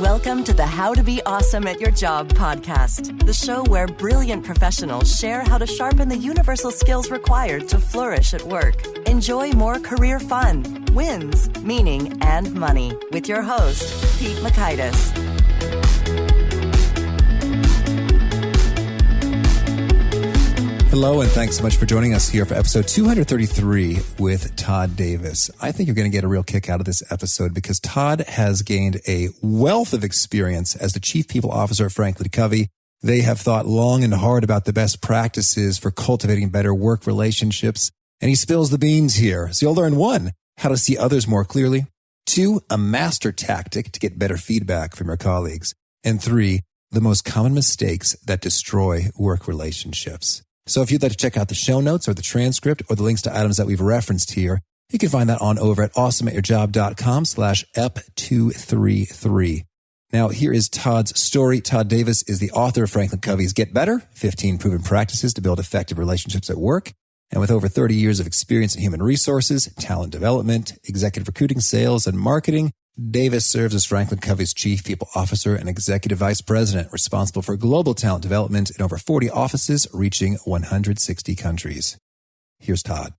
Welcome to the How to Be Awesome at Your Job podcast, the show where brilliant professionals share how to sharpen the universal skills required to flourish at work. Enjoy more career fun, wins, meaning, and money with your host, Pete Makaitis. Hello, and thanks so much for joining us here for episode 233 with Todd Davis. I think you're going to get a real kick out of this episode because Todd has gained a wealth of experience as the Chief People Officer at FranklinCovey. They have thought long and hard about the best practices for cultivating better work relationships, and he spills the beans here. So you'll learn 1, how to see others more clearly, 2, a master tactic to get better feedback from your colleagues, and 3, the most common mistakes that destroy work relationships. So if you'd like to check out the show notes or the transcript or the links to items that we've referenced here, you can find that on over at awesomeatyourjob.com/ep233. Now, here is Todd's story. Todd Davis is the author of FranklinCovey's Get Better, 15 Proven Practices to Build Effective Relationships at Work. And with over 30 years of experience in human resources, talent development, executive recruiting, sales, and marketing, Davis serves as FranklinCovey's Chief People Officer and Executive Vice President, responsible for global talent development in over 40 offices, reaching 160 countries. Here's Todd.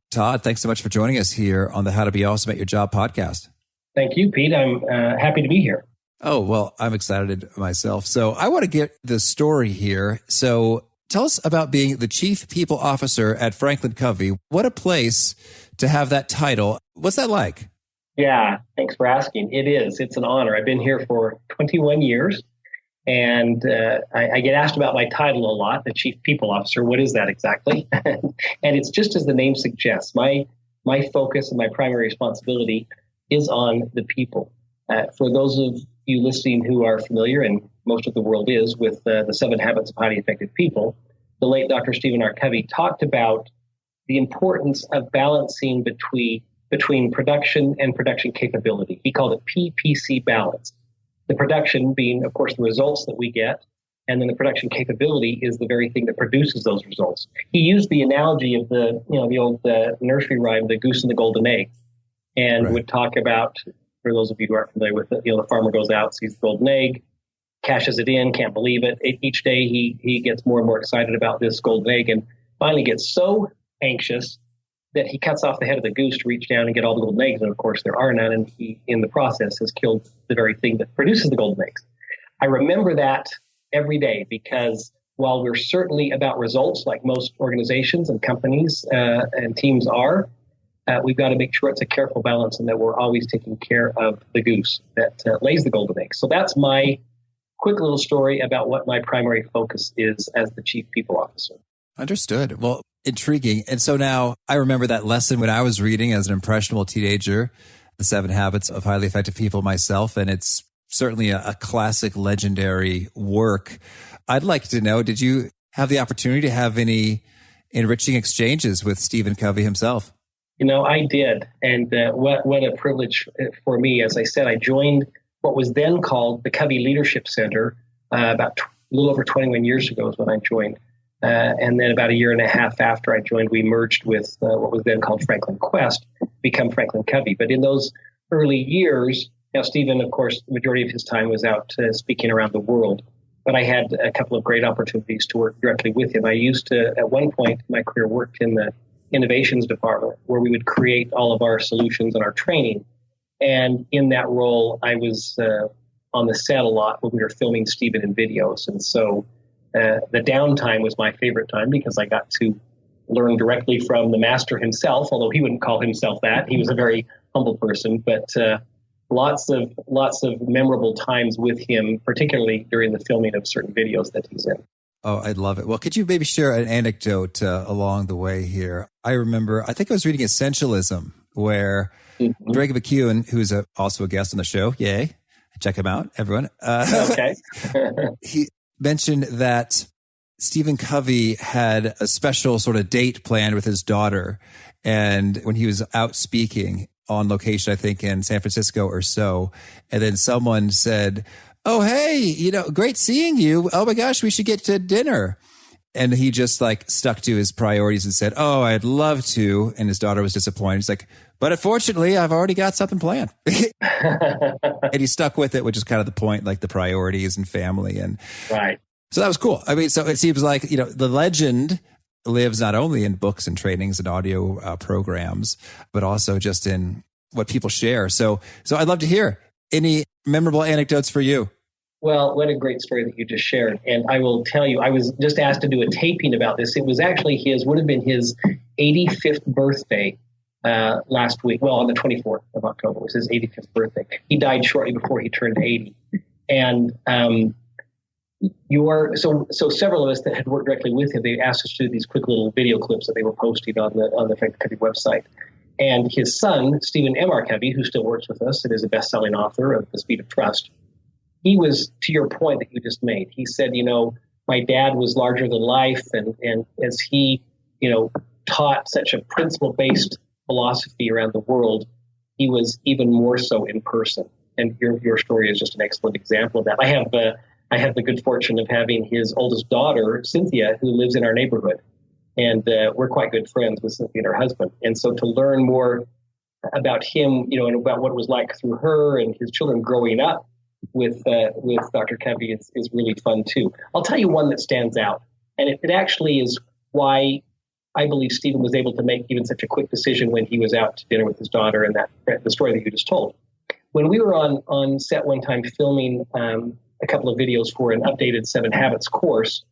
Todd, thanks so much for joining us here on the How to Be Awesome at Your Job podcast. Thank you, Pete. I'm happy to be here. Oh, well, I'm excited myself. So I want to get the story here. So tell us about being the Chief People Officer at FranklinCovey. What a place to have that title. What's that like? Yeah, thanks for asking. It is. It's an honor. I've been here for 21 years, and I get asked about my title a lot, the Chief People Officer. What is that exactly? And it's just as the name suggests. My focus and my primary responsibility is on the people. For those of you listening who are familiar, and most of the world is, with the 7 Habits of Highly Effective People, the late Dr. Stephen R. Covey talked about the importance of balancing between production and production capability. He called it PPC balance. The production being, of course, the results that we get, and then the production capability is the very thing that produces those results. He used the analogy of the old nursery rhyme, the goose and the golden egg, and would talk about, for those of you who aren't familiar with it, the farmer goes out, sees the golden egg, cashes it in, can't believe it. Each day he gets more and more excited about this golden egg, and finally gets so anxious that he cuts off the head of the goose to reach down and get all the golden eggs. And of course, there are none. And he, in the process, has killed the very thing that produces the golden eggs. I remember that every day because while we're certainly about results, like most organizations and companies and teams are, we've got to make sure it's a careful balance and that we're always taking care of the goose that lays the golden eggs. So that's my quick little story about what my primary focus is as the Chief People Officer. Understood. Well, intriguing. And so now I remember that lesson when I was reading as an impressionable teenager, The 7 Habits of Highly Effective People myself, and it's certainly a classic, legendary work. I'd like to know, did you have the opportunity to have any enriching exchanges with Stephen Covey himself? I did. And what a privilege for me. As I said, I joined what was then called the Covey Leadership Center about a little over 21 years ago is when I joined. And then about a year and a half after I joined, we merged with what was then called Franklin Quest, become FranklinCovey. But in those early years, now Stephen, of course, the majority of his time was out speaking around the world. But I had a couple of great opportunities to work directly with him. I used to, at one point in my career, worked in the innovations department where we would create all of our solutions and our training. And in that role, I was on the set a lot when we were filming Stephen in videos. And so the downtime was my favorite time because I got to learn directly from the master himself, although he wouldn't call himself that. He was a very humble person, but lots of memorable times with him, particularly during the filming of certain videos that he's in. Oh, I'd love it. Well, could you maybe share an anecdote along the way here? I remember, I think I was reading Essentialism, where Greg McKeown, who's also a guest on the show, yay, check him out, everyone. Okay. He mentioned that Stephen Covey had a special sort of date planned with his daughter. And when he was out speaking on location, I think in San Francisco or so, and then someone said, "Oh, hey, great seeing you. Oh my gosh, we should get to dinner." And he just like stuck to his priorities and said, "Oh, I'd love to." And his daughter was disappointed. He's like, "But unfortunately, I've already got something planned." And he stuck with it, which is kind of the point, like the priorities and family. And right. So that was cool. I mean, so it seems like, the legend lives not only in books and trainings and audio programs, but also just in what people share. So I'd love to hear any memorable anecdotes for you. Well, what a great story that you just shared. And I will tell you, I was just asked to do a taping about this. It was actually would have been his 85th birthday last week. Well, on the 24th of October was his 85th birthday. He died shortly before he turned 80. And so several of us that had worked directly with him, they asked us to do these quick little video clips that they were posting on the FranklinCovey website. And his son, Stephen M.R. Covey, who still works with us and is a best-selling author of The Speed of Trust, he was, to your point that you just made, he said, my dad was larger than life. And as he, taught such a principle-based philosophy around the world, he was even more so in person. And your story is just an excellent example of that. I have the good fortune of having his oldest daughter, Cynthia, who lives in our neighborhood. And we're quite good friends with Cynthia and her husband. And so to learn more about him, and about what it was like through her and his children growing up with Dr. Covey is really fun too. I'll tell you one that stands out, and it actually is why I believe Stephen was able to make even such a quick decision when he was out to dinner with his daughter, and the story that you just told. When we were on set one time filming a couple of videos for an updated 7 Habits course,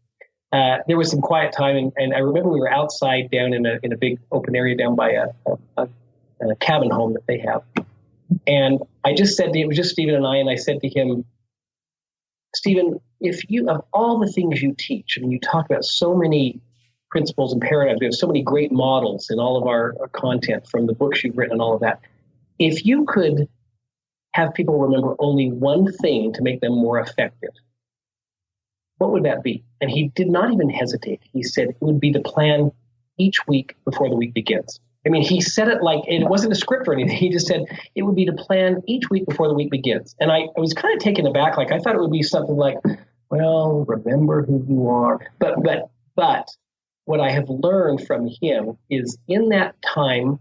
there was some quiet time, and I remember we were outside down in a big open area down by a cabin home that they have. And I just said, it was just Stephen and I said to him, "Stephen, if you, of all the things you teach, and you talk about so many principles and paradigms, we have so many great models in all of our content from the books you've written and all of that, if you could have people remember only one thing to make them more effective, what would that be?" And he did not even hesitate. He said it would be to plan each week before the week begins. I mean, he said it like it wasn't a script or anything. He just said it would be to plan each week before the week begins. And I was kind of taken aback. Like, I thought it would be something like, well, remember who you are. But what I have learned from him is in that time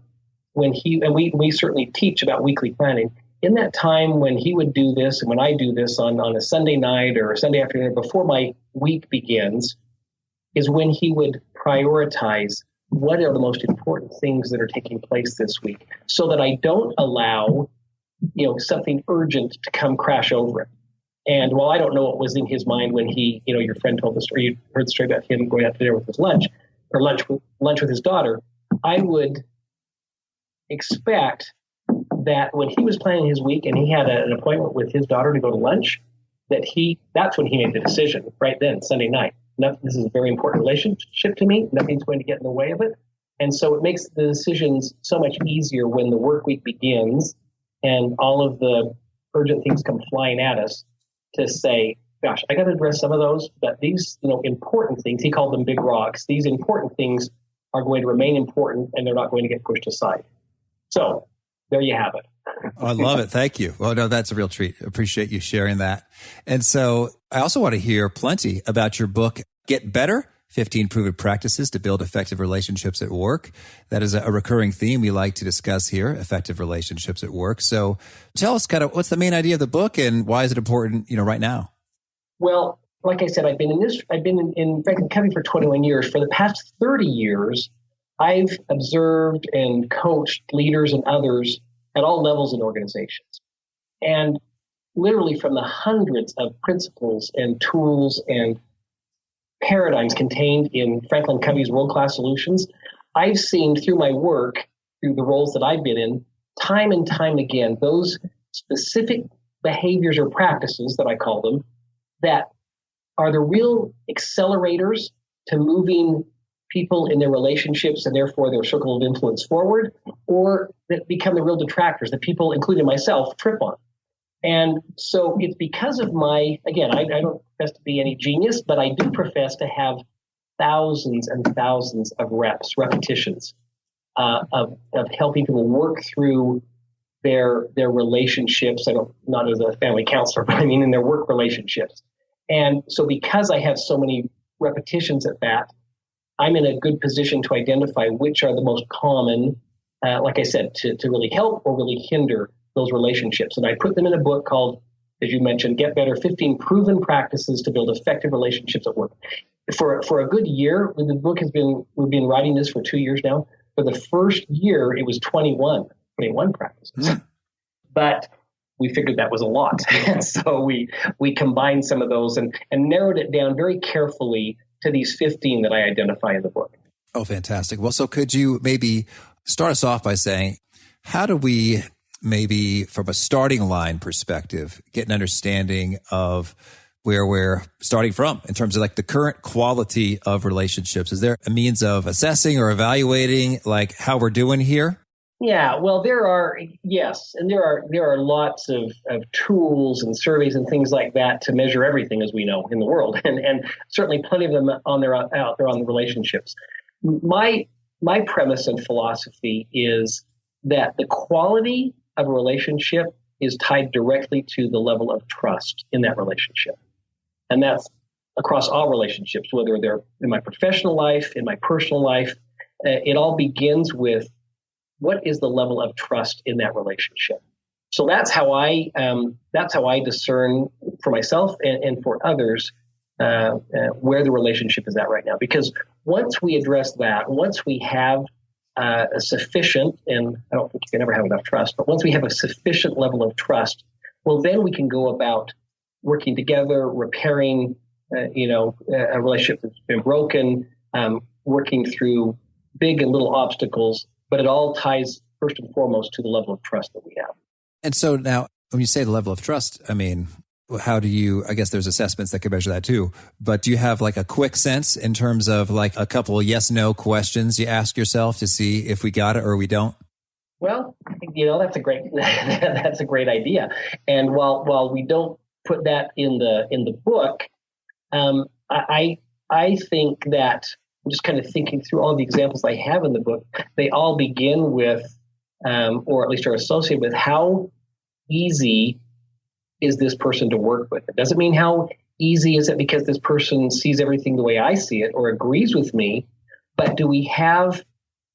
when we certainly teach about weekly planning, in that time when he would do this and when I do this on a Sunday night or a Sunday afternoon before my week begins, is when he would prioritize what are the most important things that are taking place this week, so that I don't allow, something urgent to come crash over it. And while I don't know what was in his mind when he, your friend told the story, you heard the story about him going out to dinner with his lunch with his daughter, I would expect that when he was planning his week and he had an appointment with his daughter to go to lunch, that's when he made the decision right then, Sunday night. This is a very important relationship to me. Nothing's going to get in the way of it. And so it makes the decisions so much easier when the work week begins and all of the urgent things come flying at us to say, gosh, I got to address some of those, but these, important things, he called them big rocks. These important things are going to remain important and they're not going to get pushed aside. So there you have it. Oh, I love it. Thank you. Well, no, that's a real treat. Appreciate you sharing that. And so I also want to hear plenty about your book, Get Better, 15 Proven Practices to Build Effective Relationships at Work. That is a recurring theme we like to discuss here, effective relationships at work. So tell us kind of what's the main idea of the book and why is it important, right now? Well, like I said, I've been in FranklinCovey for 21 years. For the past 30 years, I've observed and coached leaders and others at all levels in organizations. And literally from the hundreds of principles and tools and paradigms contained in FranklinCovey's World-Class Solutions, I've seen through my work, through the roles that I've been in, time and time again, those specific behaviors or practices that I call them, that are the real accelerators to moving people in their relationships and therefore their circle of influence forward, or that become the real detractors that people, including myself, trip on. And so it's because of I don't profess to be any genius, but I do profess to have thousands and thousands of repetitions of helping people work through their relationships. Not as a family counselor, but I mean in their work relationships. And so because I have so many repetitions at that, I'm in a good position to identify which are the most common, like I said, to really help or really hinder those relationships. And I put them in a book called, as you mentioned, Get Better, 15 Proven Practices to Build Effective Relationships at Work. For a good year, the book we've been writing this for 2 years now. For the first year, it was 21 practices. But we figured that was a lot. And so we combined some of those and narrowed it down very carefully to these 15 that I identify in the book. Oh, fantastic. Well, so could you maybe start us off by saying, how do we maybe from a starting line perspective get an understanding of where we're starting from in terms of like the current quality of relationships? Is there a means of assessing or evaluating like how we're doing here? Yeah, well, there are lots of tools and surveys and things like that to measure everything, as we know, in the world, and certainly plenty of them out there on the relationships. My premise and philosophy is that the quality of a relationship is tied directly to the level of trust in that relationship, and that's across all relationships, whether they're in my professional life, in my personal life. It all begins with, what is the level of trust in that relationship? So that's how I discern for myself and for others where the relationship is at right now. Because once we address that, once we have a sufficient, and I don't think you can ever have enough trust, but once we have a sufficient level of trust, well, then we can go about working together, repairing, a relationship that's been broken, working through big and little obstacles. But it all ties first and foremost to the level of trust that we have. And so now, when you say the level of trust, I mean, how do you, I guess there's assessments that can measure that too, but do you have like a quick sense in terms of like a couple of yes-no questions you ask yourself to see if we got it or we don't? Well, that's a great idea. And while we don't put that in the book, I think that, I'm just kind of thinking through all the examples I have in the book, they all begin with, or at least are associated with, how easy is this person to work with? It doesn't mean how easy is it because this person sees everything the way I see it or agrees with me, but do we have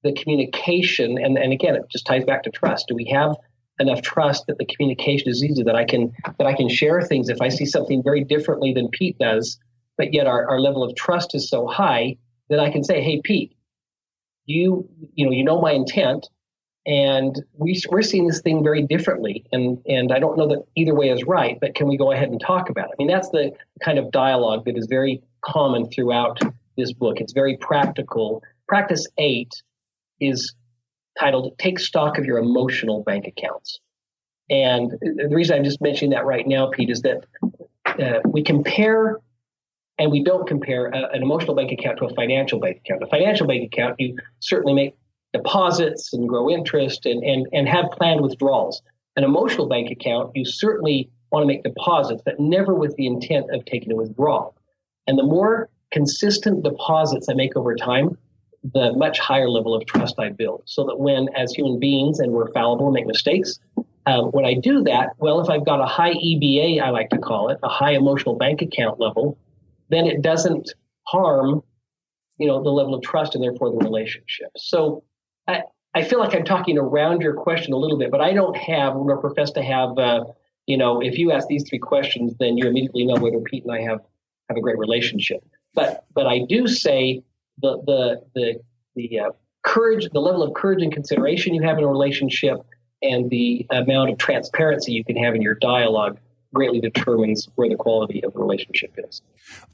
the communication? And again, it just ties back to trust. Do we have enough trust that the communication is easy, that I can share things if I see something very differently than Pete does, but yet our level of trust is so high that I can say, hey, Pete, you know my intent, and we're seeing this thing very differently, and I don't know that either way is right, but can we go ahead and talk about it? I mean, that's the kind of dialogue that is very common throughout this book. It's very practical. Practice 8 is titled Take Stock of Your Emotional Bank Accounts. And the reason I'm just mentioning that right now, Pete, is that we compare and we don't compare an emotional bank account to a financial bank account. A financial bank account, you certainly make deposits and grow interest and have planned withdrawals. An emotional bank account, you certainly want to make deposits, but never with the intent of taking a withdrawal. And the more consistent deposits I make over time, the much higher level of trust I build. So that when, as human beings, and we're fallible and make mistakes, when I do that, well, if I've got a high EBA, I like to call it, a high emotional bank account level, then it doesn't harm, the level of trust and therefore the relationship. So I feel like I'm talking around your question a little bit, but I don't have nor profess to have, if you ask these 3 questions, then you immediately know whether Pete and I have a great relationship. But I do say the courage, the level of courage and consideration you have in a relationship, and the amount of transparency you can have in your dialogue greatly determines where the quality of the relationship is.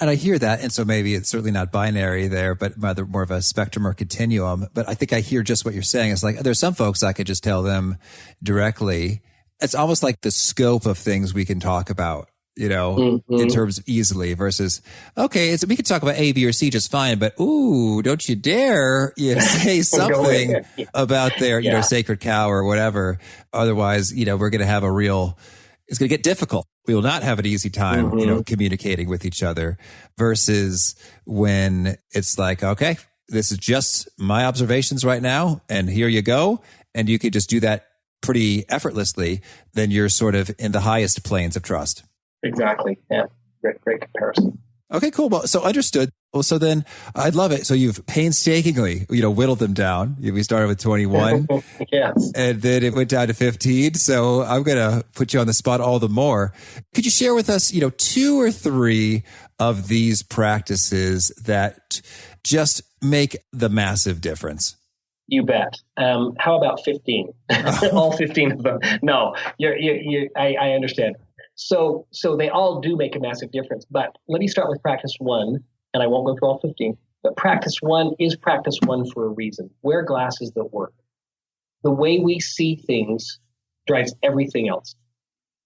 And I hear that. And so maybe it's certainly not binary there, but rather more of a spectrum or continuum. But I think I hear just what you're saying. It's like, there's some folks I could just tell them directly. It's almost like the scope of things we can talk about, in terms of easily versus, okay, we could talk about A, B, or C just fine, but ooh, don't you dare say something about their, sacred cow or whatever. Otherwise, we're going to have it's going to get difficult. We will not have an easy time, communicating with each other versus when it's like, okay, this is just my observations right now, and here you go. And you could just do that pretty effortlessly. Then you're sort of in the highest planes of trust. Exactly. Yeah. Great comparison. Okay, cool. Well, so understood. Well, so then I'd love it. So you've painstakingly, whittled them down. We started with 21. Yes. And then it went down to 15. So I'm going to put you on the spot all the more. Could you share with us, 2 or 3 of these practices that just make the massive difference? You bet. How about 15? All 15 of them. No, I understand. So they all do make a massive difference. But let me start with practice 1. And I won't go through all 15, but practice 1 is practice 1 for a reason. Wear glasses that work. The way we see things drives everything else.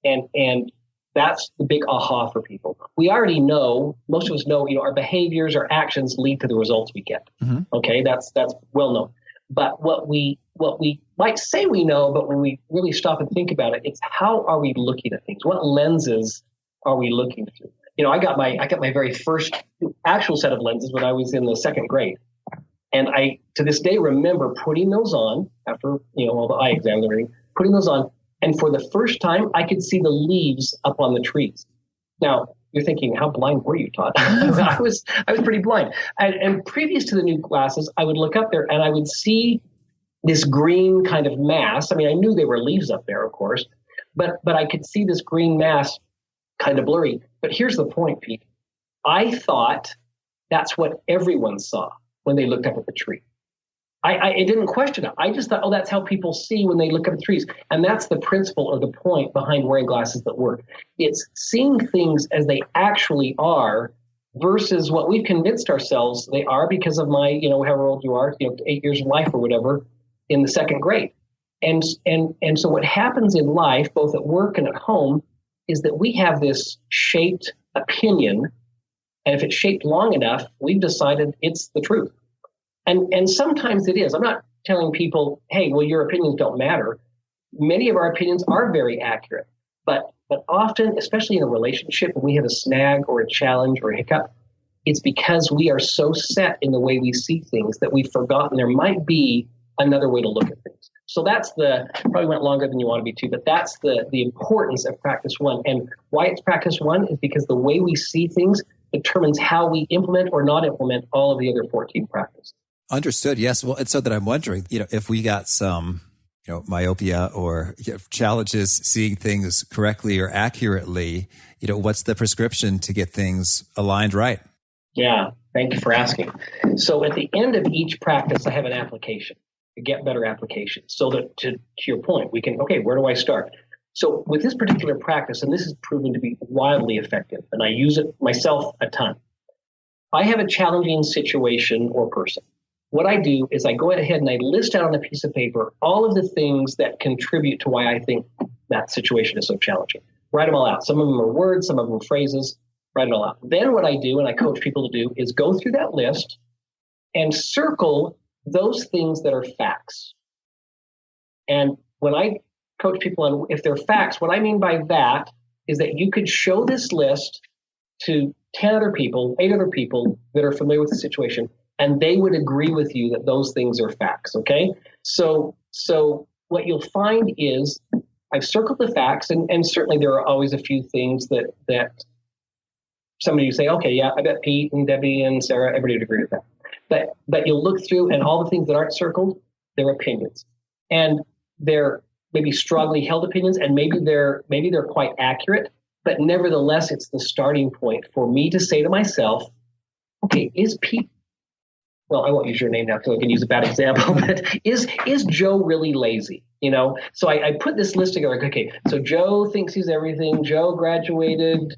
And that's the big aha for people. We already know, most of us know, our behaviors, our actions lead to the results we get. Mm-hmm. Okay, that's well known. But what we might say we know, but when we really stop and think about it, it's how are we looking at things? What lenses are we looking through? I got my very first actual set of lenses when I was in the 2nd grade. And I, to this day, remember putting those on after, all the eye exams and everything, putting those on. And for the first time, I could see the leaves up on the trees. Now, you're thinking, how blind were you, Todd? I was pretty blind. And previous to the new glasses, I would look up there and I would see this green kind of mass. I mean, I knew there were leaves up there, of course, but I could see this green mass kind of blurry. But here's the point, Pete. I thought that's what everyone saw when they looked up at the tree. I didn't question it. I just thought, that's how people see when they look up at trees. And that's the principle or the point behind wearing glasses that work. It's seeing things as they actually are versus what we've convinced ourselves they are because of my, however old you are, 8 years of life or whatever in the 2nd grade. And so what happens in life, both at work and at home, is that we have this shaped opinion, and if it's shaped long enough, we've decided it's the truth. And sometimes it is. I'm not telling people, hey, well, your opinions don't matter. Many of our opinions are very accurate, but often, especially in a relationship, when we have a snag or a challenge or a hiccup, it's because we are so set in the way we see things that we've forgotten there might be another way to look at things. So that's probably went longer than you want to be to, but that's the importance of practice 1. And why it's practice 1 is because the way we see things determines how we implement or not implement all of the other 14 practices. Understood. Yes. Well, and so that I'm wondering, if we got some, myopia or challenges seeing things correctly or accurately, what's the prescription to get things aligned right? Yeah. Thank you for asking. So at the end of each practice, I have an application, a get better application. So that to your point, we can, where do I start? So with this particular practice, and this is proven to be wildly effective, and I use it myself a ton. I have a challenging situation or person. What I do is I go ahead and I list out on a piece of paper all of the things that contribute to why I think that situation is so challenging. Write them all out. Some of them are words, some of them are phrases. Write it all out. Then what I do, and I coach people to do, is go through that list and circle those things that are facts. And when I coach people on if they're facts, what I mean by that is that you could show this list to 10 other people, 8 other people that are familiar with the situation, and they would agree with you that those things are facts, okay? So what you'll find is I've circled the facts, and certainly there are always a few things that somebody would say, okay, yeah, I bet Pete and Debbie and Sarah, everybody would agree with that. But you'll look through, and all the things that aren't circled, they're opinions. And they're maybe strongly held opinions, and maybe they're quite accurate, but nevertheless, it's the starting point for me to say to myself, okay, is Pete, well, I won't use your name now because I can use a bad example, but is Joe really lazy? So I put this list together. Okay, so Joe thinks he's everything. Joe graduated,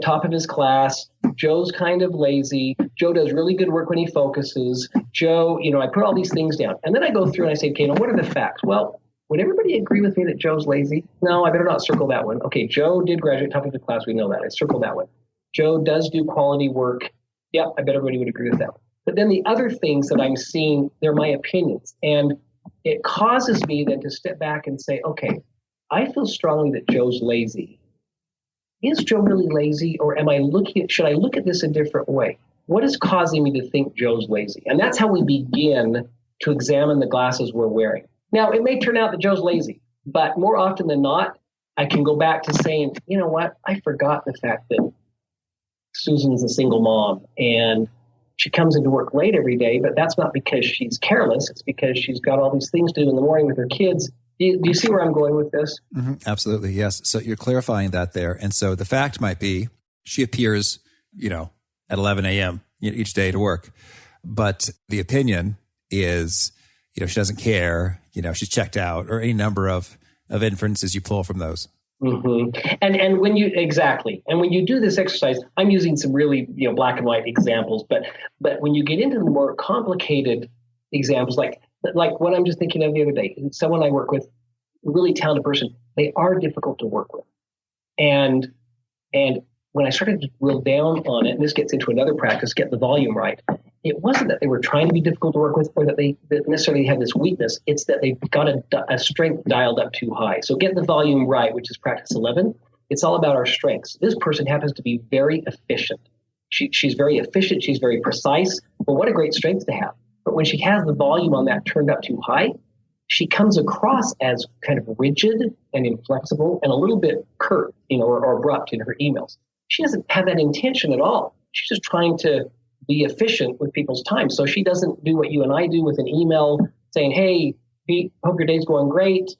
top of his class. Joe's kind of lazy. Joe does really good work when he focuses. Joe, I put all these things down. And then I go through and I say, okay, now what are the facts? Well, would everybody agree with me that Joe's lazy? No, I better not circle that one. Okay, Joe did graduate top of the class. We know that. I circled that one. Joe does do quality work. Yep, I bet everybody would agree with that one. But then the other things that I'm seeing, they're my opinions. And it causes me then to step back and say, okay, I feel strongly that Joe's lazy. Is Joe really lazy, or should I look at this a different way? What is causing me to think Joe's lazy? And that's how we begin to examine the glasses we're wearing. Now, it may turn out that Joe's lazy, but more often than not, I can go back to saying, you know what? I forgot the fact that Susan's a single mom, and she comes into work late every day, but that's not because she's careless. It's because she's got all these things to do in the morning with her kids. Do you see where I'm going with this? Mm-hmm. Absolutely, yes. So you're clarifying that there. And so the fact might be she appears, at 11 a.m. Each day to work. But the opinion is, she doesn't care, she's checked out, or any number of inferences you pull from those. Mm-hmm. And when you do this exercise, I'm using some really, black and white examples, but when you get into the more complicated examples, like what I'm just thinking of the other day, someone I work with, a really talented person, they are difficult to work with. And when I started to drill down on it, and this gets into another practice, get the volume right, it wasn't that they were trying to be difficult to work with or that they necessarily have this weakness. It's that they've got a strength dialed up too high. So get the volume right, which is practice 11. It's all about our strengths. This person happens to be very efficient. She's very efficient. She's very precise. Well, what a great strength to have. But when she has the volume on that turned up too high, she comes across as kind of rigid and inflexible and a little bit curt, or abrupt in her emails. She doesn't have that intention at all. She's just trying to be efficient with people's time. So she doesn't do what you and I do with an email saying, hey, Pete, hope your day's going great.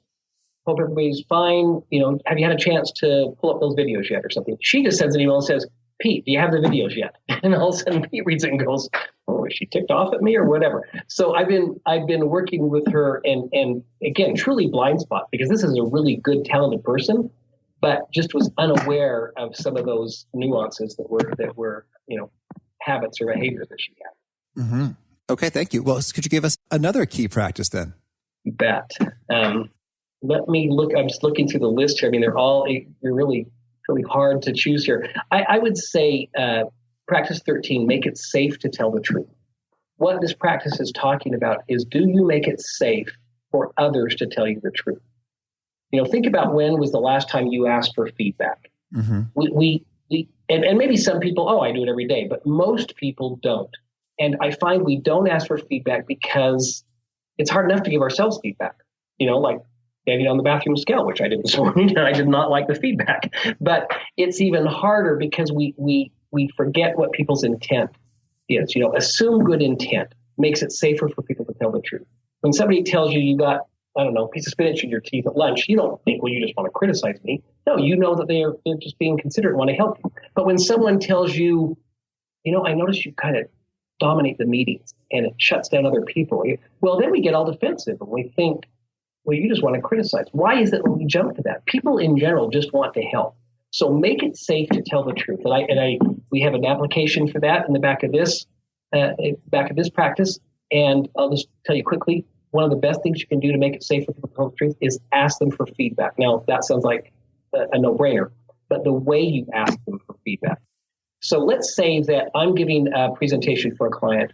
Hope everybody's fine. Have you had a chance to pull up those videos yet or something? She just sends an email and says, Pete, do you have the videos yet? And all of a sudden Pete reads it and goes, oh, is she ticked off at me or whatever? So I've been working with her and again, truly blind spot, because this is a really good, talented person, but just was unaware of some of those nuances that were habits or behaviors that she had. Mm-hmm. Okay, thank you. Well, could you give us another key practice then? You bet. Let me look. I'm just looking through the list here. I mean, they're really, really hard to choose here. I would say practice 13, make it safe to tell the truth. What this practice is talking about is, do you make it safe for others to tell you the truth? Think about when was the last time you asked for feedback. Mm-hmm. And maybe some people, I do it every day, but most people don't. And I find we don't ask for feedback because it's hard enough to give ourselves feedback, like standing on the bathroom scale, which I did this morning, and I did not like the feedback. But it's even harder because we forget what people's intent is. Assume good intent makes it safer for people to tell the truth. When somebody tells you got, a piece of spinach in your teeth at lunch, you don't think, well, you just want to criticize me. No, you know that they're just being considerate and want to help you. But when someone tells you, I notice you kind of dominate the meetings and it shuts down other people, well, then we get all defensive and we think, well, you just want to criticize. Why is it when we jump to that? People in general just want to help. So make it safe to tell the truth. And we have an application for that in the back of this practice. And I'll just tell you quickly, one of the best things you can do to make it safe for people to tell the truth is ask them for feedback. Now, that sounds like a no-brainer, but the way you ask them for feedback. So let's say that I'm giving a presentation for a client,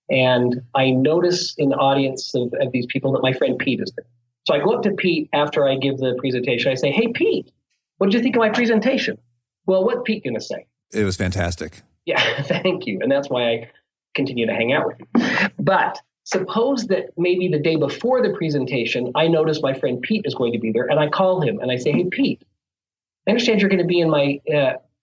and I notice in the audience of these people that my friend Pete is there. So I go up to Pete after I give the presentation. I say, hey, Pete, what did you think of my presentation? Well, what's Pete going to say? It was fantastic. Yeah, thank you. And that's why I continue to hang out with you. But suppose that maybe the day before the presentation, I notice my friend Pete is going to be there, and I call him and I say, hey, Pete, I understand you're going to be in my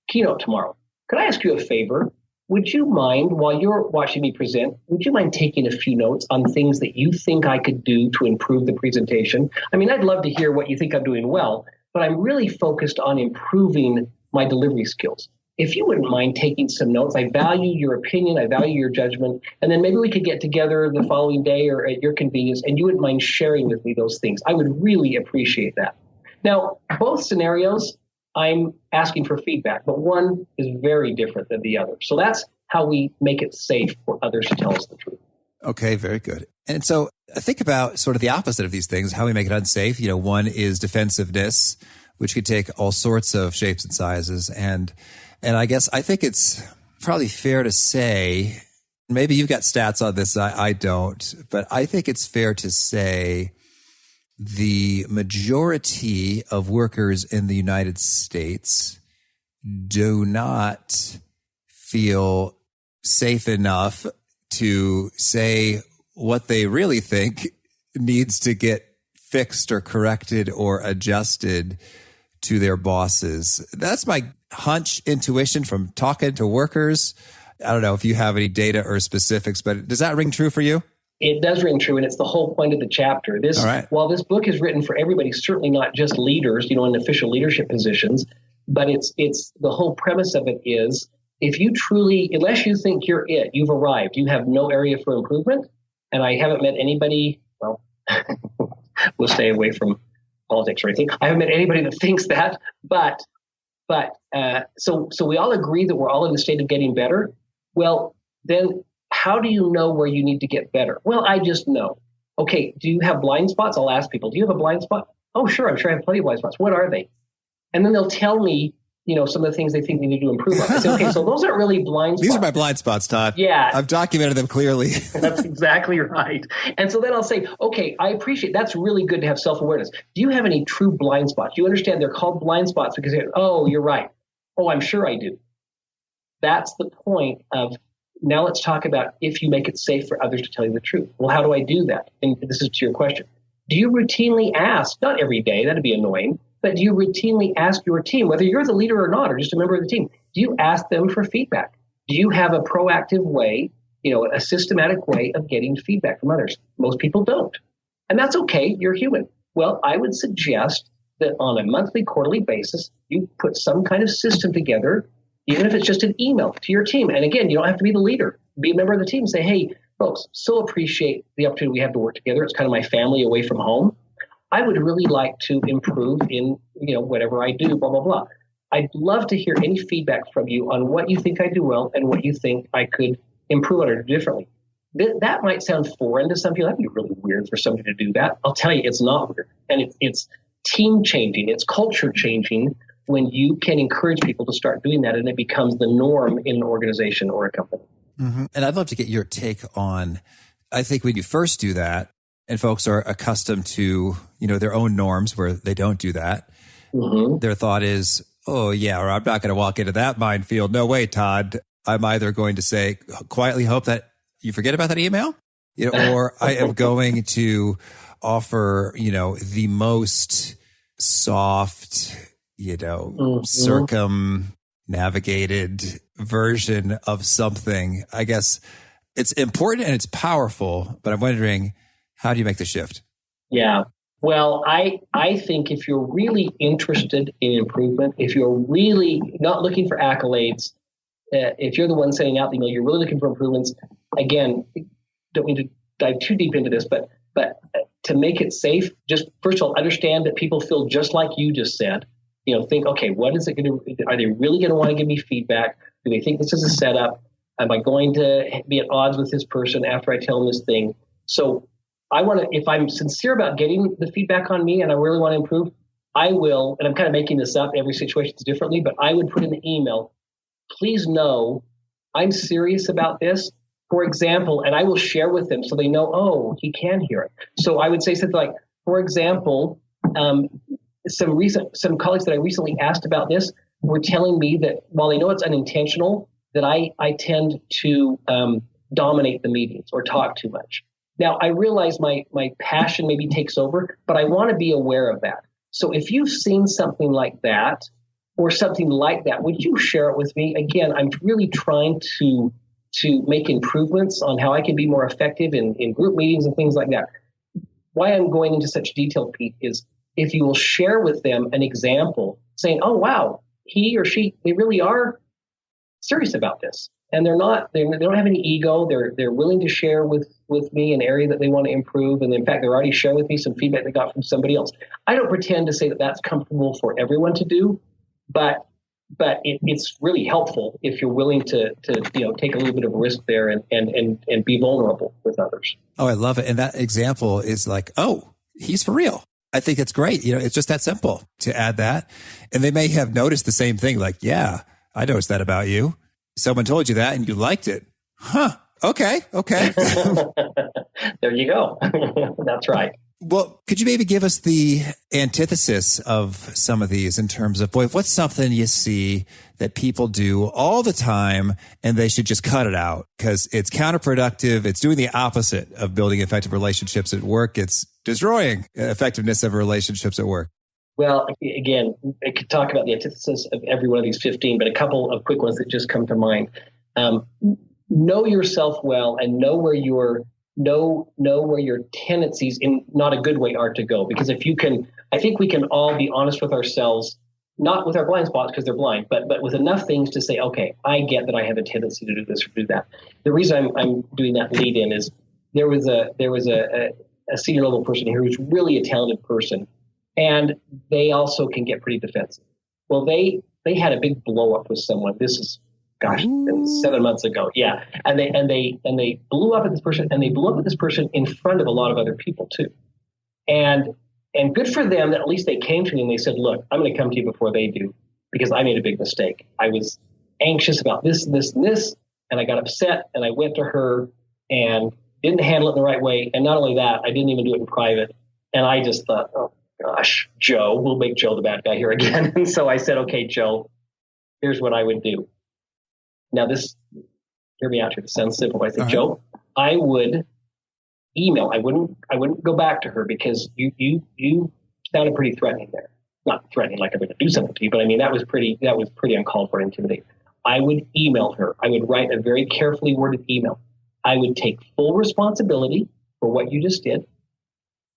keynote tomorrow. Could I ask you a favor? Would you mind, while you're watching me present, would you mind taking a few notes on things that you think I could do to improve the presentation? I mean, I'd love to hear what you think I'm doing well, but I'm really focused on improving my delivery skills. If you wouldn't mind taking some notes, I value your opinion, I value your judgment, and then maybe we could get together the following day or at your convenience, and you wouldn't mind sharing with me those things. I would really appreciate that. Now, both scenarios, I'm asking for feedback, but one is very different than the other. So that's how we make it safe for others to tell us the truth. Okay, very good. And so think about sort of the opposite of these things, how we make it unsafe. One is defensiveness, which could take all sorts of shapes and sizes. And I guess I think it's probably fair to say, maybe you've got stats on this, I don't, but I think it's fair to say the majority of workers in the United States do not feel safe enough to say what they really think needs to get fixed or corrected or adjusted to their bosses. That's my hunch, intuition from talking to workers. I don't know if you have any data or specifics, but does that ring true for you? It does ring true, and it's the whole point of the chapter. All right. While this book is written for everybody, certainly not just leaders, in official leadership positions, but it's the whole premise of it is, if you truly, unless you think you've arrived, you have no area for improvement. And I haven't met anybody, well, we'll stay away from politics or anything. I haven't met anybody that thinks that, but so we all agree that we're all in the state of getting better. Well, then how do you know where you need to get better? Well, I just know. Okay, do you have blind spots? I'll ask people, do you have a blind spot? Oh, sure, I'm sure I have plenty of blind spots. What are they? And then they'll tell me, some of the things they think they need to improve on. I say, okay, so those aren't really blind spots. These are my blind spots, Todd. Yeah. I've documented them clearly. That's exactly right. And so then I'll say, okay, I appreciate, that's really good to have self-awareness. Do you have any true blind spots? You understand they're called blind spots because, oh, you're right. Oh, I'm sure I do. That's the point of, now let's talk about if you make it safe for others to tell you the truth. Well, how do I do that? And this is to your question. Do you routinely ask, not every day, that'd be annoying, but do you routinely ask your team, whether you're the leader or not, or just a member of the team, do you ask them for feedback? Do you have a proactive way, a systematic way of getting feedback from others? Most people don't. And that's okay. You're human. Well, I would suggest that on a monthly, quarterly basis, you put some kind of system together, even if it's just an email to your team. And again, you don't have to be the leader. Be a member of the team. Say, hey, folks, so appreciate the opportunity we have to work together. It's kind of my family away from home. I would really like to improve in, whatever I do, blah, blah, blah. I'd love to hear any feedback from you on what you think I do well and what you think I could improve on or do differently. That might sound foreign to some people. That'd be really weird for somebody to do that. I'll tell you, it's not weird. And it's team changing. It's culture changing when you can encourage people to start doing that and it becomes the norm in an organization or a company. Mm-hmm. And I'd love to get your take on, I think when you first do that, and folks are accustomed to, their own norms where they don't do that. Mm-hmm. Their thought is, oh yeah, or I'm not going to walk into that minefield. No way, Todd. I'm either going to say, quietly hope that you forget about that email, or I am going to offer, the most soft, circumnavigated version of something. I guess it's important and it's powerful, but I'm wondering, how do you make the shift? Yeah. Well, I think if you're really interested in improvement, if you're really not looking for accolades, if you're the one sending out the email, you're really looking for improvements. Again, don't mean to dive too deep into this, but to make it safe, just first of all, understand that people feel just like you just said. Think, okay, what is it going to? Are they really going to want to give me feedback? Do they think this is a setup? Am I going to be at odds with this person after I tell them this thing? So I want to, if I'm sincere about getting the feedback on me and I really want to improve, I will, and I'm kind of making this up, every situation is differently, but I would put in the email, please know I'm serious about this. For example, and I will share with them so they know, oh, he can hear it. So I would say something like, for example, some colleagues that I recently asked about this were telling me that while they know it's unintentional, that I tend to dominate the meetings or talk too much. Now, I realize my passion maybe takes over, but I want to be aware of that. So if you've seen something like that or something like that, would you share it with me? Again, I'm really trying to make improvements on how I can be more effective in group meetings and things like that. Why I'm going into such detail, Pete, is if you will share with them an example saying, oh, wow, he or she, they really are serious about this. And they don't have any ego. They're willing to share with me an area that they want to improve. And in fact, they're already sharing with me some feedback they got from somebody else. I don't pretend to say that that's comfortable for everyone to do, but it's really helpful if you're willing to take a little bit of a risk there and be vulnerable with others. Oh, I love it. And that example is like, oh, he's for real. I think it's great. It's just that simple to add that. And they may have noticed the same thing. Like, yeah, I noticed that about you. Someone told you that and you liked it. Huh. Okay. There you go. That's right. Well, could you maybe give us the antithesis of some of these in terms of, what's something you see that people do all the time and they should just cut it out because it's counterproductive. It's doing the opposite of building effective relationships at work. It's destroying effectiveness of relationships at work. Well, again, I could talk about the antithesis of every one of these 15, but a couple of quick ones that just come to mind. know yourself well and know where your tendencies in not a good way are to go. Because if you can, I think we can all be honest with ourselves, not with our blind spots because they're blind, but with enough things to say, okay, I get that I have a tendency to do this or do that. The reason I'm doing that lead in is there was a senior level person here who's really a talented person, and they also can get pretty defensive. Well, they had a big blow up with someone. This is, gosh, 7 months ago. Yeah. And they blew up at this person, and they blew up at this person in front of a lot of other people too. And good for them that at least they came to me and they said, look, I'm going to come to you before they do because I made a big mistake. I was anxious about this, this, and this, and I got upset, and I went to her and didn't handle it in the right way. And not only that, I didn't even do it in private. And I just thought, oh gosh, Joe, we'll make Joe the bad guy here again. And so I said, okay, Joe, here's what I would do. Now hear me out here. This sounds simple. I said, Joe, I would email. I wouldn't go back to her because you sounded pretty threatening there. Not threatening like I'm going to do something to you, but I mean, that was pretty uncalled for and intimidating. I would email her. I would write a very carefully worded email. I would take full responsibility for what you just did.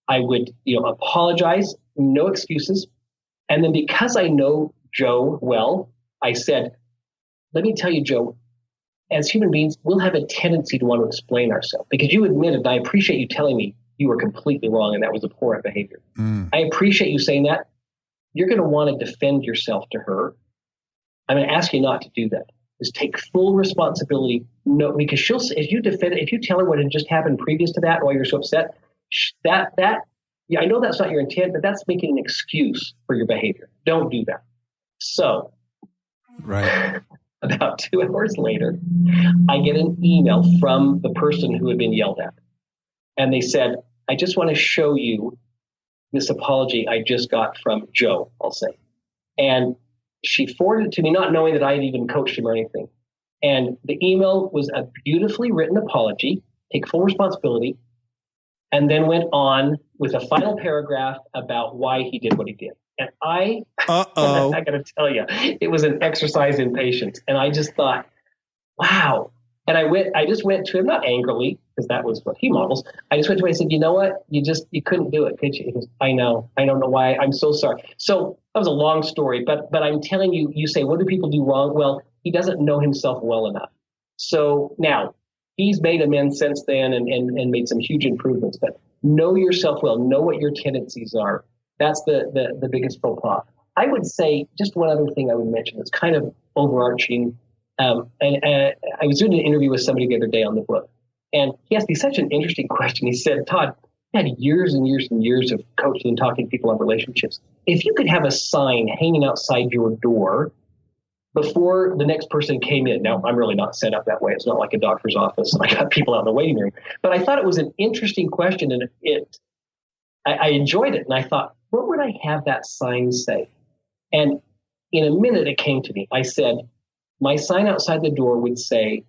I would, apologize, no excuses. And then because I know Joe well, I said, let me tell you, Joe, as human beings, we'll have a tendency to want to explain ourselves because you admitted, and I appreciate you telling me you were completely wrong and that was abhorrent behavior. I appreciate you saying that. You're going to want to defend yourself to her. I'm going to ask you not to do that. Just take full responsibility. No, because she'll, if you tell her what had just happened previous to that, why you're so upset, yeah, I know that's not your intent, but that's making an excuse for your behavior. Don't do that. So, right. About 2 hours later, I get an email from the person who had been yelled at. And they said, I just want to show you this apology I just got from Joe, I'll say. And she forwarded it to me, not knowing that I had even coached him or anything. And the email was a beautifully written apology, take full responsibility, and then went on with a final paragraph about why he did what he did. And I got to tell you, it was an exercise in patience. And I just thought, wow. And I just went to him, not angrily, because that was what he models. I just went to him and I said, you know what? You couldn't do it, could you? He goes, I know. I don't know why. I'm so sorry. So that was a long story, but I'm telling you, you say, what do people do wrong? Well, he doesn't know himself well enough. So now he's made amends since then and made some huge improvements, but know yourself well, know what your tendencies are. That's the biggest faux pas. I would say just one other thing I would mention that's kind of overarching. And I was doing an interview with somebody the other day on the book, and he asked me such an interesting question. He said, Todd, I had years and years and years of coaching and talking to people on relationships. If you could have a sign hanging outside your door before the next person came in. Now, I'm really not set up that way. It's not like a doctor's office and I got people out in the waiting room. But I thought it was an interesting question, and I enjoyed it. And I thought, what would I have that sign say? And in a minute, it came to me. I said, my sign outside the door would say,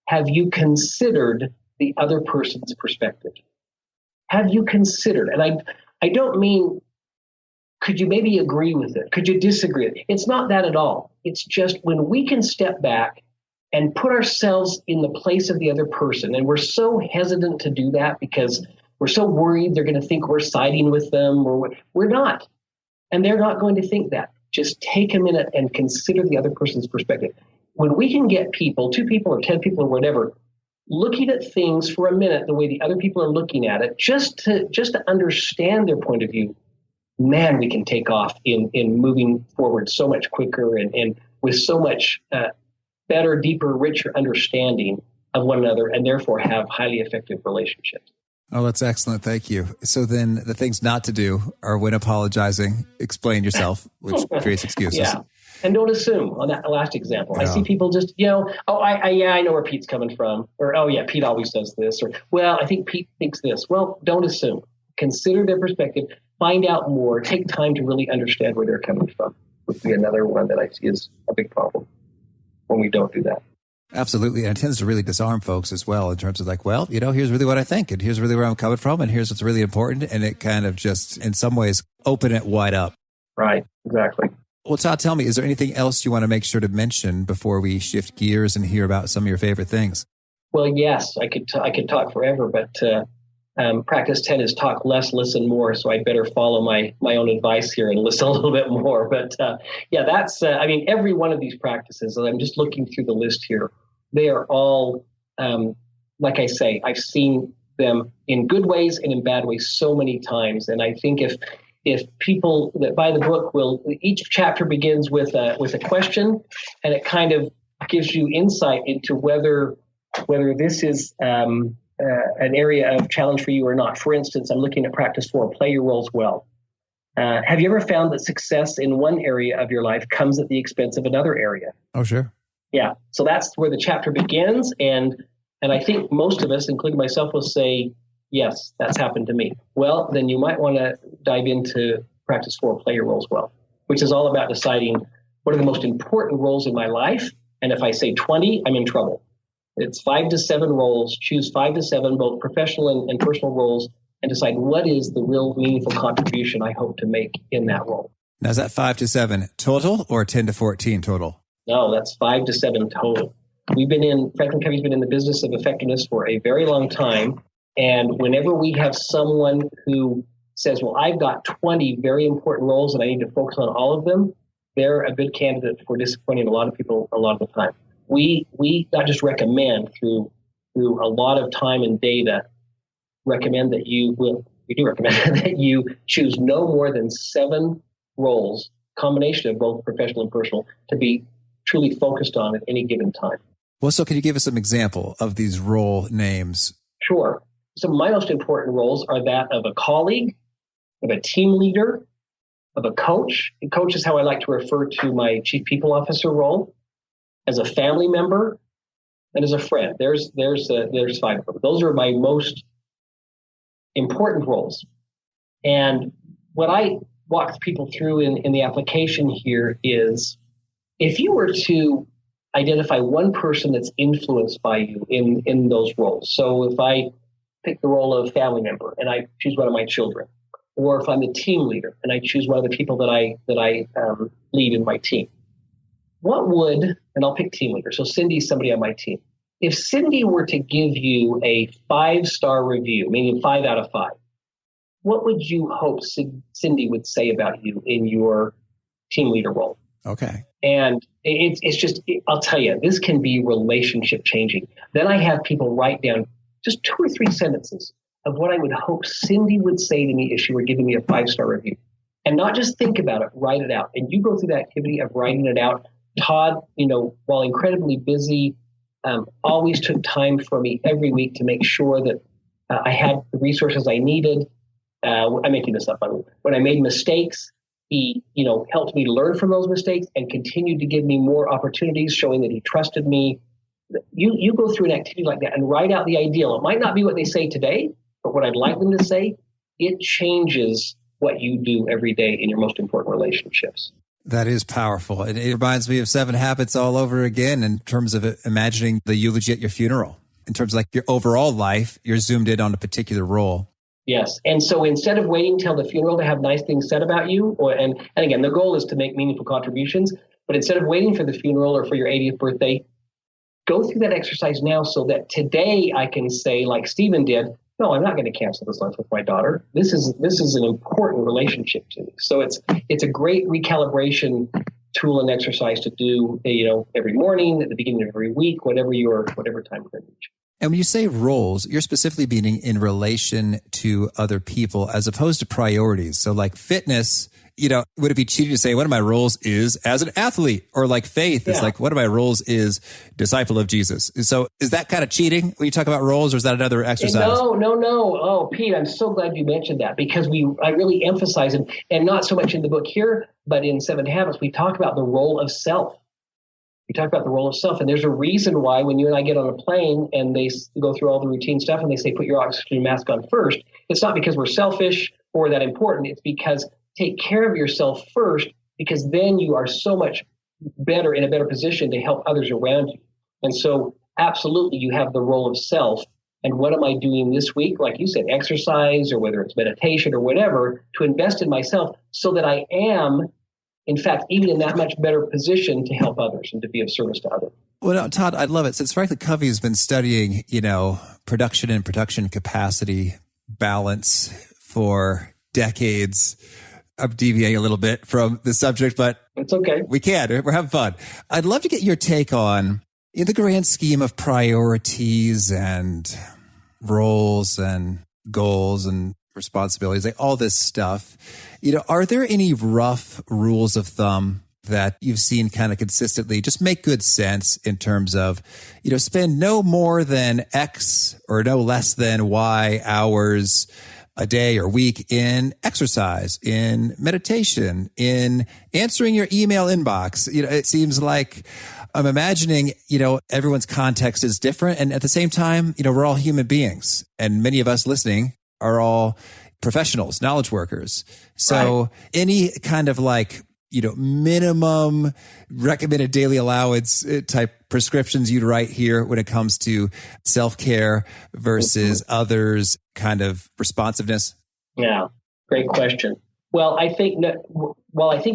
have you considered the other person's perspective? Have you considered? And I don't mean, could you maybe agree with it? Could you disagree? It's not that at all. It's just when we can step back and put ourselves in the place of the other person. And we're so hesitant to do that because we're so worried they're going to think we're siding with them, or we're not. And they're not going to think that. Just take a minute and consider the other person's perspective. When we can get people, 2 people or 10 people or whatever, looking at things for a minute the way the other people are looking at it, just to understand their point of view, man, we can take off in moving forward so much quicker and with so much better, deeper, richer understanding of one another, and therefore have highly effective relationships. Oh, that's excellent. Thank you. So then the things not to do are, when apologizing, explain yourself, which creates excuses. Yeah. And don't assume on that last example. I see people just, I know where Pete's coming from. Or, oh yeah, Pete always does this. Or, well, I think Pete thinks this. Well, don't assume. Consider their perspective. Find out more. Take time to really understand where they're coming from. Would be another one that I see is a big problem when we don't do that. Absolutely. And it tends to really disarm folks as well in terms of like, well, here's really what I think, and here's really where I'm coming from, and here's what's really important. And it kind of just, in some ways, open it wide up. Right. Exactly. Well, Todd, tell me, is there anything else you want to make sure to mention before we shift gears and hear about some of your favorite things? Well, yes, I could talk forever, but practice 10 is talk less, listen more. So I'd better follow my own advice here and listen a little bit more. But that's, every one of these practices, and I'm just looking through the list here, they are all, like I say, I've seen them in good ways and in bad ways so many times. And I think if people that buy the book each chapter begins with a question, and it kind of gives you insight into whether this is an area of challenge for you or not. For instance, I'm looking at practice 4, play your roles well. Have you ever found that success in one area of your life comes at the expense of another area? Oh, sure. Yeah. So that's where the chapter begins. And I think most of us, including myself, will say, yes, that's happened to me. Well, then you might want to dive into practice 4, play your roles well, which is all about deciding what are the most important roles in my life. And if I say 20, I'm in trouble. It's 5 to 7 roles. Choose 5 to 7, both professional and personal roles, and decide what is the real meaningful contribution I hope to make in that role. Now, is that 5 to 7 total or 10 to 14 total? No, that's 5 to 7 total. FranklinCovey's been in the business of effectiveness for a very long time. And whenever we have someone who says, well, I've got 20 very important roles and I need to focus on all of them, they're a good candidate for disappointing a lot of people a lot of the time. We not just recommend through a lot of time and data, we do recommend that you choose no more than 7 roles, combination of both professional and personal, to be truly focused on at any given time. Well, so can you give us some example of these role names? Sure. Some of my most important roles are that of a colleague, of a team leader, of a coach. And coach is how I like to refer to my chief people officer role, as a family member, and as a friend. There's 5 of them. Those are my most important roles. And what I walk people through in the application here is, if you were to identify one person that's influenced by you in those roles. So if I pick the role of family member and I choose one of my children, or if I'm the team leader and I choose one of the people that I lead in my team, and I'll pick team leader. So Cindy's somebody on my team. If Cindy were to give you a 5-star review, meaning 5 out of 5, what would you hope Cindy would say about you in your team leader role? Okay. And it's just, I'll tell you, this can be relationship changing. Then I have people write down just 2 or 3 sentences of what I would hope Cindy would say to me if she were giving me a 5-star review. And not just think about it, write it out. And you go through the activity of writing it out. Todd, while incredibly busy, always took time for me every week to make sure that I had the resources I needed. I'm making this up. When I made mistakes, he, helped me learn from those mistakes and continued to give me more opportunities, showing that he trusted me. You go through an activity like that and write out the ideal. It might not be what they say today, but what I'd like them to say, it changes what you do every day in your most important relationships. That is powerful. It reminds me of 7 Habits all over again in terms of imagining the eulogy at your funeral. In terms of like your overall life, you're zoomed in on a particular role. Yes. And so instead of waiting till the funeral to have nice things said about you, and again, the goal is to make meaningful contributions, but instead of waiting for the funeral or for your 80th birthday, go through that exercise now so that today I can say, like Stephen did, no, I'm not going to cancel this lunch with my daughter. This is an important relationship to me. So it's a great recalibration tool and exercise to do, every morning, at the beginning of every week, whatever time frame. And when you say roles, you're specifically being in relation to other people as opposed to priorities. So like fitness, would it be cheating to say one of my roles is as an athlete, or like faith is like one of my roles is disciple of Jesus. So is that kind of cheating when you talk about roles, or is that another exercise? No. Oh, Pete, I'm so glad you mentioned that, because I really emphasize it, and not so much in the book here, but in 7 Habits, we talk about the role of self. We talk about the role of self, and there's a reason why when you and I get on a plane and they go through all the routine stuff and they say, put your oxygen mask on first, it's not because we're selfish or that important. It's because take care of yourself first, because then you are so much better in a better position to help others around you. And so absolutely, you have the role of self. And what am I doing this week? Like you said, exercise, or whether it's meditation or whatever, to invest in myself so that I am in fact, even in that much better position to help others and to be of service to others. Well, no, Todd, I'd love it. Since FranklinCovey has been studying, production and production capacity balance for decades. I'm deviating a little bit from the subject, but it's okay. We can. We're having fun. I'd love to get your take on, in the grand scheme of priorities and roles and goals and responsibilities, like all this stuff, are there any rough rules of thumb that you've seen kind of consistently just make good sense in terms of, spend no more than X or no less than Y hours a day or week in exercise, in meditation, in answering your email inbox? It seems like I'm imagining, everyone's context is different. And at the same time, we're all human beings, and many of us listening are all professionals, knowledge workers. So right. Any kind of minimum recommended daily allowance type prescriptions you'd write here when it comes to self-care versus others kind of responsiveness? Yeah, great question. Well, I think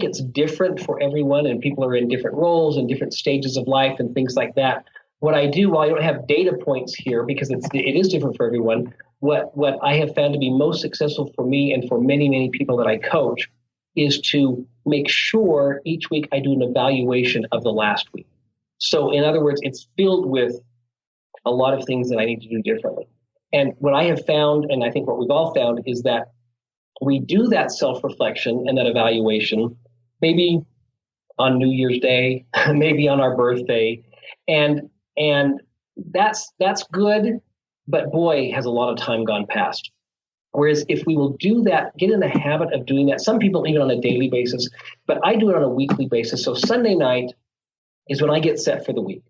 it's different for everyone, and people are in different roles and different stages of life and things like that. What I do, while I don't have data points here because it is different for everyone, what I have found to be most successful for me and for many, many people that I coach is to make sure each week I do an evaluation of the last week. So in other words, it's filled with a lot of things that I need to do differently. And what I have found, and I think what we've all found, is that we do that self-reflection and that evaluation maybe on New Year's Day, maybe on our birthday, and that's good, but boy, has a lot of time gone past. Whereas if we will do that, get in the habit of doing that, some people even on a daily basis, but I do it on a weekly basis. So Sunday night is when I get set for the week.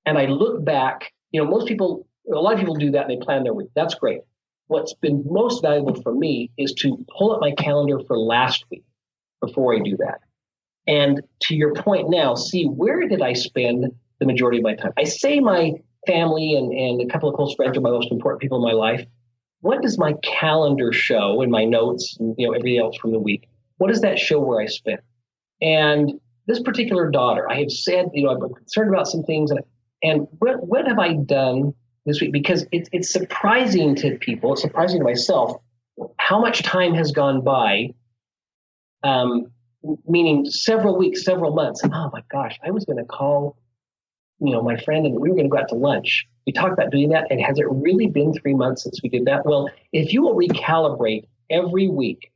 And I look back, a lot of people do that and they plan their week. That's great. What's been most valuable for me is to pull up my calendar for last week before I do that. And to your point now, see, where did I spend the majority of my time? I say my family and a couple of close friends are my most important people in my life. What does my calendar show in my notes and everything else from the week? What does that show where I spent? And this particular daughter, I have said, I've been concerned about some things, and what have I done this week? Because it's surprising to people, it's surprising to myself, how much time has gone by, meaning several weeks, several months. Oh my gosh, I was going to call, my friend, and we were going to go out to lunch. We talked about doing that, and has it really been 3 months since we did that? Well, if you will recalibrate every week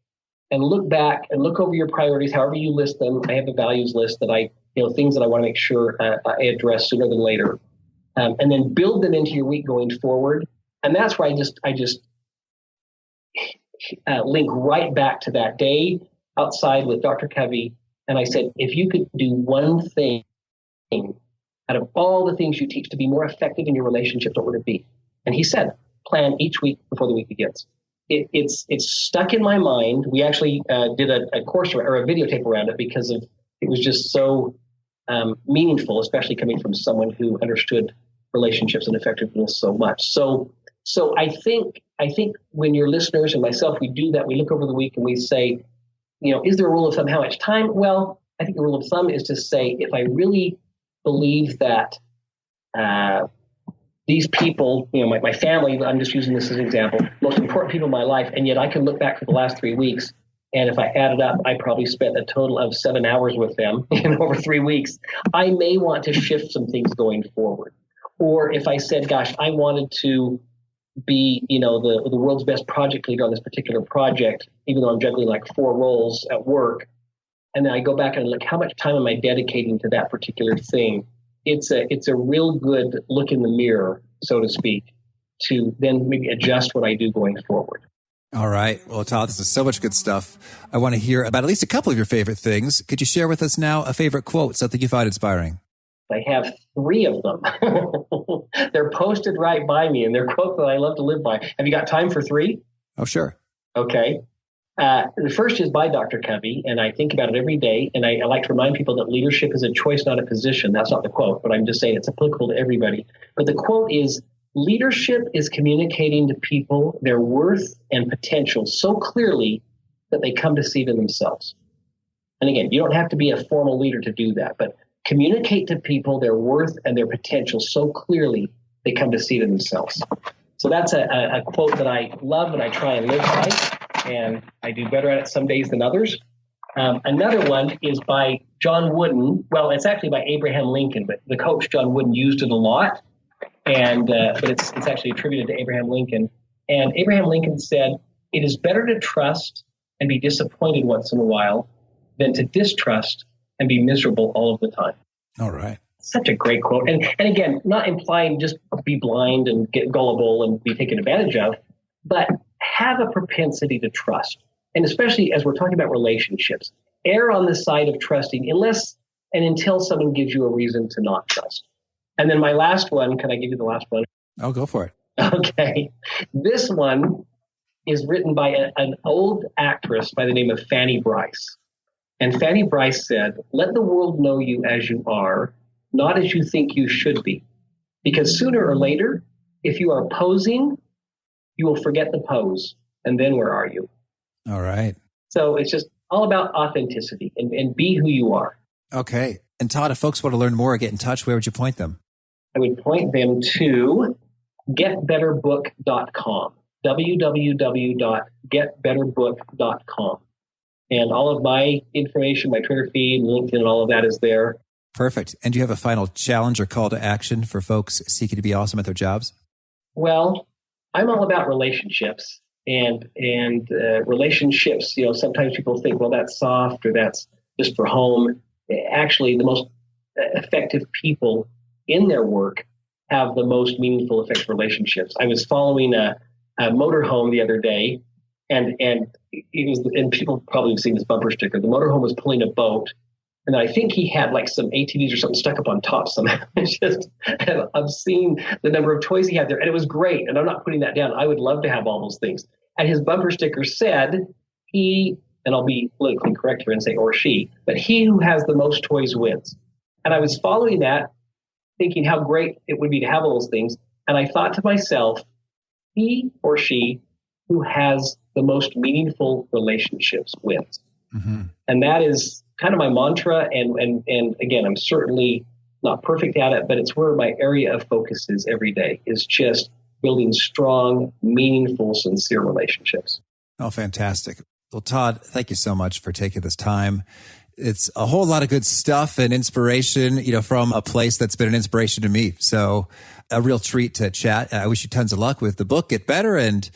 and look back and look over your priorities, however you list them, I have a values list that things that I want to make sure I address sooner than later, and then build them into your week going forward. And that's where I just link right back to that day outside with Dr. Covey. And I said, if you could do one thing out of all the things you teach to be more effective in your relationships, what would it be? And he said, plan each week before the week begins. It's stuck in my mind. We actually did a course or a videotape around it because it was just so meaningful, especially coming from someone who understood relationships and effectiveness so much. So I think when your listeners and myself, we do that, we look over the week and we say, is there a rule of thumb? How much time? Well, I think the rule of thumb is to say, if I really believe that these people, my family, I'm just using this as an example, most important people in my life, and yet I can look back for the last 3 weeks, and if I add it up, I probably spent a total of 7 hours with them over 3 weeks. I may want to shift some things going forward. Or if I said, gosh, I wanted to be, the world's best project leader on this particular project, even though I'm juggling like 4 roles at work, and then I go back and look, how much time am I dedicating to that particular thing? It's a real good look in the mirror, so to speak, to then maybe adjust what I do going forward. All right. Well, Todd, this is so much good stuff. I want to hear about at least a couple of your favorite things. Could you share with us now a favorite quote, something you find inspiring? I have 3 of them. They're posted right by me, and they're quotes that I love to live by. Have you got time for 3? Oh, sure. Okay. The first is by Dr. Covey, and I think about it every day. And I like to remind people that leadership is a choice, not a position. That's not the quote, but I'm just saying it's applicable to everybody. But the quote is, leadership is communicating to people their worth and potential so clearly that they come to see it in themselves. And again, you don't have to be a formal leader to do that, but communicate to people their worth and their potential so clearly they come to see it in themselves. So that's a quote that I love and I try and live by, and I do better at it some days than others. Another one is by John Wooden. Well, it's actually by Abraham Lincoln, but the coach John Wooden used it a lot, and but it's actually attributed to Abraham Lincoln. And Abraham Lincoln said, "It is better to trust and be disappointed once in a while than to distrust and be miserable all of the time." All right. Such a great quote. And again, not implying just be blind and get gullible and be taken advantage of, but have a propensity to trust. And especially as we're talking about relationships, err on the side of trusting unless and until someone gives you a reason to not trust. And then my last one, can I give you the last one? Oh, go for it. Okay. This one is written by an old actress by the name of Fanny Brice. And Fanny Brice said, "Let the world know you as you are, not as you think you should be. Because sooner or later, if you are posing, you will forget the pose. And then where are you?" All right. So it's just all about authenticity and be who you are. Okay. And Todd, if folks want to learn more or get in touch, where would you point them? I would point them to getbetterbook.com, www.getbetterbook.com. And all of my information, my Twitter feed, LinkedIn, and all of that is there. Perfect. And do you have a final challenge or call to action for folks seeking to be awesome at their jobs? Well, I'm all about relationships. And relationships, sometimes people think, well, that's soft or that's just for home. Actually, the most effective people in their work have the most meaningful effective relationships. I was following a motorhome the other day, and people probably have seen this bumper sticker. The motorhome was pulling a boat, and I think he had like some ATVs or something stuck up on top somehow. It's just, I've seen the number of toys he had there, and it was great. And I'm not putting that down. I would love to have all those things. And his bumper sticker said, and I'll be politically correct here and say or she, but he who has the most toys wins. And I was following that, thinking how great it would be to have all those things. And I thought to myself, he or she who has the most meaningful relationships wins. Mm-hmm. And that is kind of my mantra. And again, I'm certainly not perfect at it, but it's where my area of focus is every day, is just building strong, meaningful, sincere relationships. Oh, fantastic. Well, Todd, thank you so much for taking this time. It's a whole lot of good stuff and inspiration, from a place that's been an inspiration to me. So a real treat to chat. I wish you tons of luck with the book, Get Better, and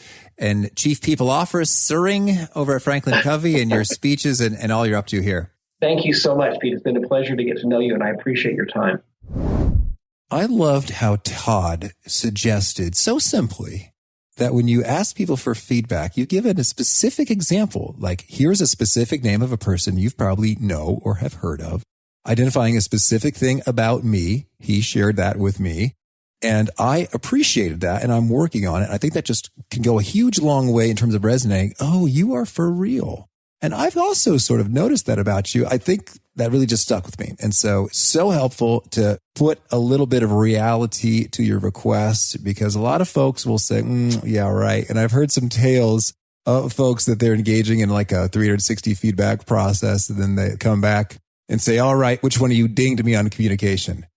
Chief People Officering over at FranklinCovey and your speeches and all you're up to here. Thank you so much, Pete. It's been a pleasure to get to know you, and I appreciate your time. I loved how Todd suggested so simply that when you ask people for feedback, you give it a specific example, like here's a specific name of a person you've probably know or have heard of, identifying a specific thing about me. He shared that with me, and I appreciated that, and I'm working on it. I think that just can go a huge long way in terms of resonating. Oh, you are for real. And I've also sort of noticed that about you. I think that really just stuck with me. And so helpful to put a little bit of reality to your request, because a lot of folks will say, yeah, right. And I've heard some tales of folks that they're engaging in like a 360 feedback process. And then they come back and say, all right, which one of you dinged me on communication?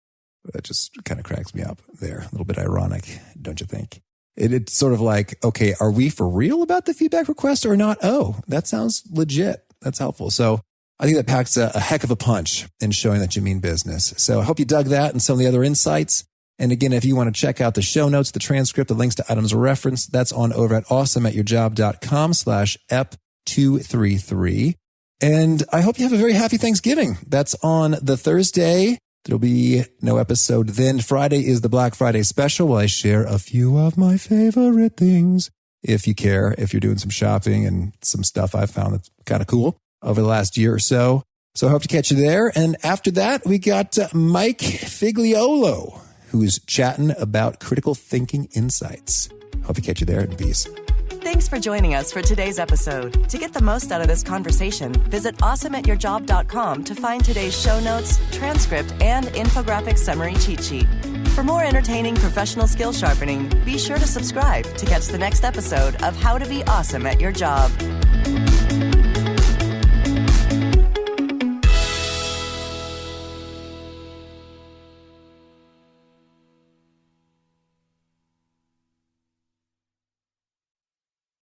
That just kind of cracks me up there. A little bit ironic, don't you think? It's sort of like, okay, are we for real about the feedback request or not? Oh, that sounds legit. That's helpful. So I think that packs a heck of a punch in showing that you mean business. So I hope you dug that and some of the other insights. And again, if you want to check out the show notes, the transcript, the links to items referenced, that's on over at awesomeatyourjob.com/ep233. And I hope you have a very happy Thanksgiving. That's on the Thursday. There'll be no episode then. Friday is the Black Friday special, where I share a few of my favorite things. If you care, if you're doing some shopping and some stuff I've found that's kind of cool over the last year or so. So I hope to catch you there. And after that, we got Mike Figliolo, who's chatting about critical thinking insights. Hope to catch you there, and peace. Thanks for joining us for today's episode. To get the most out of this conversation, visit awesomeatyourjob.com to find today's show notes, transcript, and infographic summary cheat sheet. For more entertaining professional skill sharpening, be sure to subscribe to catch the next episode of How to Be Awesome at Your Job.